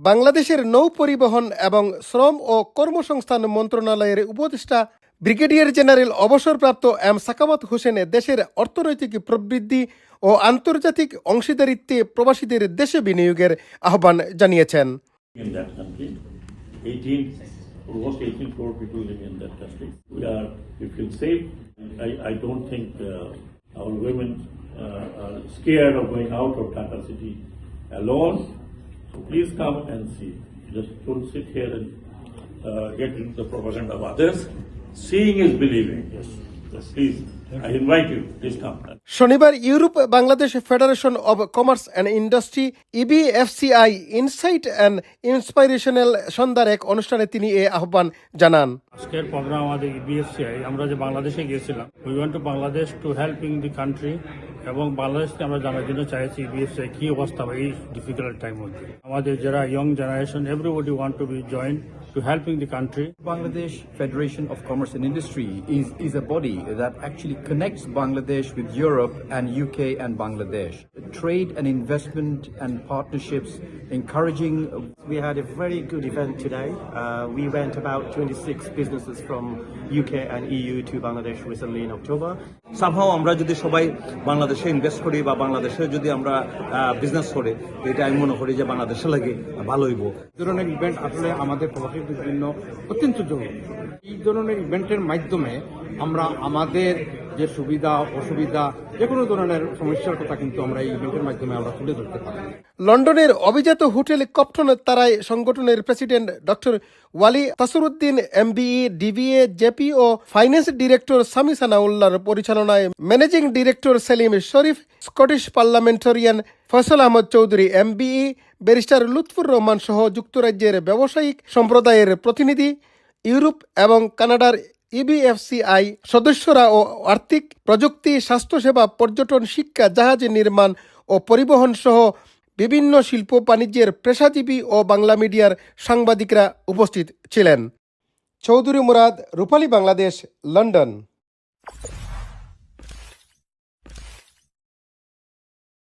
বাংলাদেশের নৌ পরিবহন এবং শ্রম ও কর্মসংস্থান মন্ত্রণালয়ের উপদেষ্টা ব্রিগেডিয়ার জেনারেল অবসরপ্রাপ্ত এম সাখাওয়াত হোসেন দেশের অর্থনৈতিক প্রবৃদ্ধি ও আন্তর্জাতিক অংশীদারিত্বে প্রবাসীদের দেশে বিনিয়োগের আহ্বান জানিয়েছেন। In that country, 18 crore people live in that country. We feel safe. I don't think our women are scared of going out of Dhaka city alone. So please come and see. Just don't sit here and get into the propaganda of others. Seeing is believing. Yes. Please, I invite you. Please come. শনিবার Europe Bangladesh Federation of Commerce and Industry EBFCI insight and inspirational সন্ধ্যার এক অনুষ্ঠানে তিনি এ আহ্বান জানান। আজকের programme আমাদের ইবিএফসিআই, আমরা যে বাংলাদেশে গিয়েছিলাম, we want to Bangladesh to helping the country, এবং বাংলাদেশকে আমরা জানার জন্য চাইছি ইবিএফসিআই কি অবস্থা এই ডিফিকাল্ট টাইম মধ্যে। আমাদের যারা young generation, everybody want to B join to helping the country. Bangladesh Federation of Commerce and Industry is a body that actually connects Bangladesh with Europe and UK and Bangladesh. Trade and investment and partnerships encouraging. We had a very good event today. We went about 26 businesses from UK and EU to Bangladesh recently in October. Somehow আমরা যদি সবাই বাংলাদেশে invest করি বা বাংলাদেশে যদি আমরা business করি, এটা আমি মনে করি যে বাংলাদেশে লাগে ভালো হইব। এই ধরনের ইভেন্ট আসলে আমাদের প্রবাসীদের জন্য অত্যন্ত জরুরি। এই ধরনের ইভেন্টের মাধ্যমে আমরা আমাদের যে সুবিধা অসুবিধা যে কোনো ধরনের সমস্যার কথা কিন্তু আমরা এই ইভেন্টের মাধ্যমে আমরা তুলে ধরতে পারি। লন্ডনের অভিজাত হোটেল কপ্টন তারায় সংগঠনের president doctor Wali Tasruddin MBE, DBA, JP ও ফাইন্যান্স ডিরেক্টর সামি সানাউল্লাহর পরিচালনায় managing director Selim Sharif, Scottish parliamentarian Foysal Ahmed Chowdhury MBE, barrister Lutfur Rahman সহ যুক্তরাজ্যের ব্যবসায়িক সম্প্রদায়ের প্রতিনিধি, ইউরোপ এবং কানাডার ইবিএফসিআই সদস্যরা ও আর্থিক, প্রযুক্তি, স্বাস্থ্যসেবা, পর্যটন, শিক্ষা, জাহাজ নির্মাণ ও পরিবহন সহ বিভিন্ন শিল্প বাণিজ্যের পেশাজীবী ও বাংলা মিডিয়ার সাংবাদিকরা উপস্থিত ছিলেন। চৌধুরী মুরাদ, রূপালী বাংলাদেশ, লন্ডন।